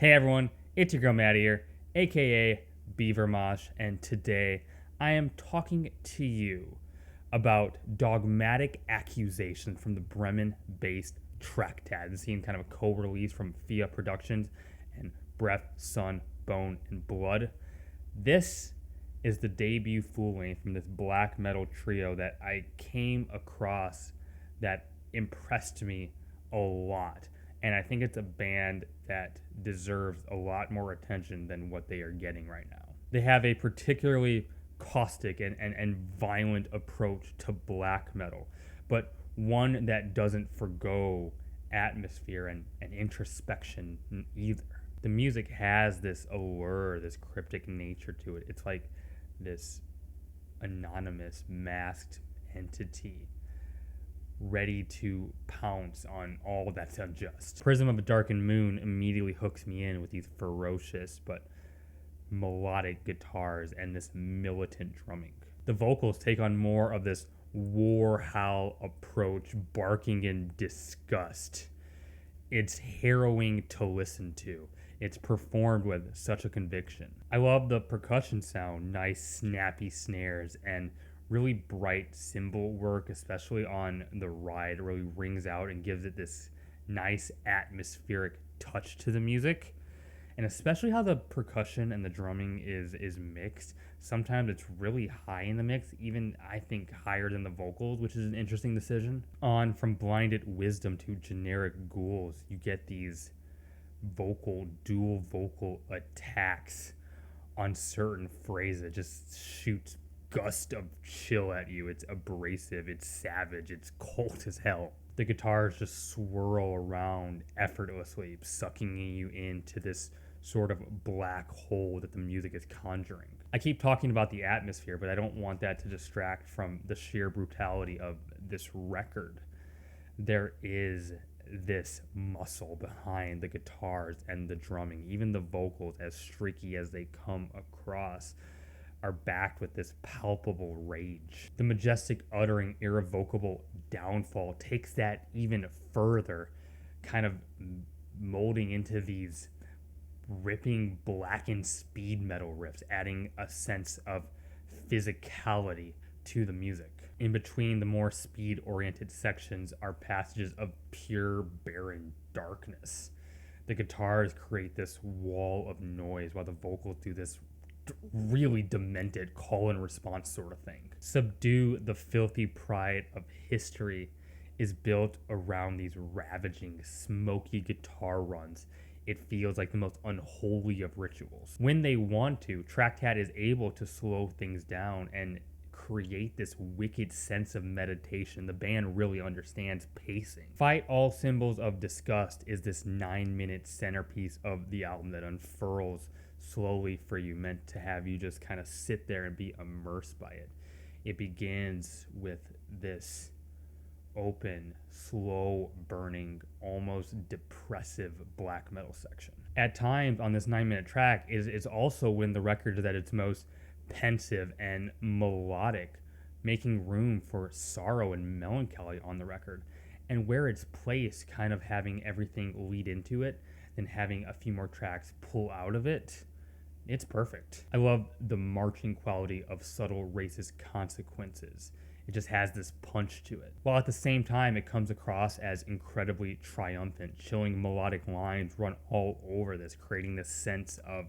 Hey everyone, it's your girl Maddie here, aka Beaver Mosh, and today I am talking to you about Dogmatic Accusations from the Bremen based Traktat. This being kind of a co release from FIA Productions and Breath, Sun, Bone, and Blood. This is the debut full length from this black metal trio that I came across that impressed me a lot. And I think it's a band that deserves a lot more attention than what they are getting right now. They have a particularly caustic and violent approach to black metal, but one that doesn't forgo atmosphere and introspection either. The music has this allure, this cryptic nature to it. It's like this anonymous, masked entity ready to pounce on all that's unjust. Prism of a Darkened Moon immediately hooks me in with these ferocious but melodic guitars and this militant drumming. The vocals take on more of this war howl approach, barking in disgust. It's harrowing to listen to. It's performed with such a conviction. I love the percussion sound, nice snappy snares, and really bright cymbal work, especially on the ride. It really rings out and gives it this nice atmospheric touch to the music. And especially how the percussion and the drumming is mixed. Sometimes it's really high in the mix, even I think higher than the vocals, which is an interesting decision. On From Blinded Wisdom to Generic Ghouls, you get these dual vocal attacks on certain phrases. It just shoots gust of chill at you. It's abrasive, it's savage, it's cold as hell. The guitars just swirl around effortlessly, sucking you into this sort of black hole that the music is conjuring. I keep talking about the atmosphere, but I don't want that to distract from the sheer brutality of this record. There is this muscle behind the guitars and the drumming. Even the vocals, as streaky as they come across, are backed with this palpable rage. The majestic, uttering, irrevocable downfall takes that even further, kind of molding into these ripping, blackened speed metal riffs, adding a sense of physicality to the music. In between the more speed-oriented sections are passages of pure, barren darkness. The guitars create this wall of noise while the vocals do this really demented call and response sort of thing. Subdue the filthy pride of history is built around these ravaging, smoky guitar runs. It feels like the most unholy of rituals. When they want to, Traktat is able to slow things down and create this wicked sense of meditation. The band really understands pacing. Fight All Symbols of Disgust is this 9-minute centerpiece of the album that unfurls slowly for you, meant to have you just kind of sit there and be immersed by it. It begins with this open, slow burning, almost depressive black metal section. At times on this 9-minute track is also when the record is at its most pensive and melodic, making room for sorrow and melancholy on the record, and where it's placed, kind of having everything lead into it and having a few more tracks pull out of it. It's perfect. I love the marching quality of Subtle Racist Consequences. It just has this punch to it, while at the same time it comes across as incredibly triumphant. Chilling melodic lines run all over this, creating this sense of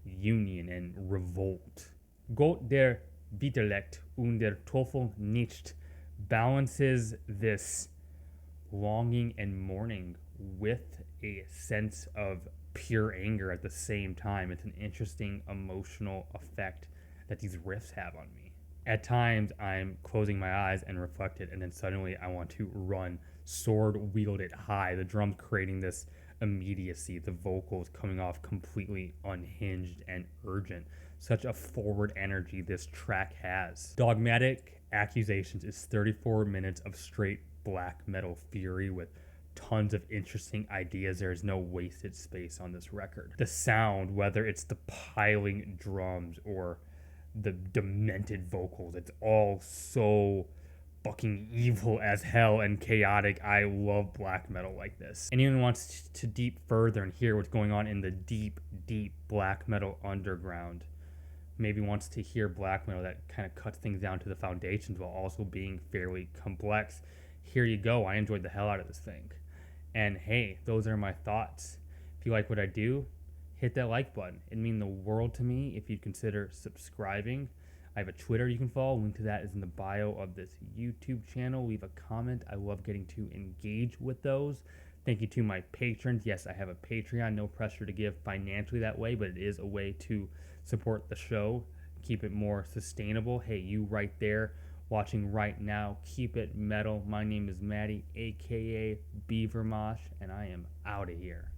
union and revolt. Gott der Widerlegt und der Teufel nicht balances this longing and mourning with a sense of pure anger at the same time. It's an interesting emotional effect that these riffs have on me. At times, I'm closing my eyes and reflected, and then suddenly I want to run, sword wielded high, the drums creating this immediacy, the vocals coming off completely unhinged and urgent. Such a forward energy this track has. Dogmatic Accusations is 34 minutes of straight black metal fury with tons of interesting ideas. There is no wasted space on this record. The sound, whether it's the piling drums or the demented vocals, it's all so fucking evil as hell and chaotic. I love black metal like this. Anyone wants to deep further and hear what's going on in the deep, deep black metal underground, maybe wants to hear black metal that kind of cuts things down to the foundations while also being fairly complex, here you go. I enjoyed the hell out of this thing. And hey, those are my thoughts. If you like what I do, hit that like button. It'd mean the world to me if you'd consider subscribing. I have a Twitter you can follow. Link to that is in the bio of this YouTube channel. Leave a comment. I love getting to engage with those. Thank you to my patrons. Yes, I have a Patreon. No pressure to give financially that way, but it is a way to support the show, keep it more sustainable. Hey, you right there watching right now, keep it metal. My name is Maddie, aka Beaver Mosh, and I am out of here.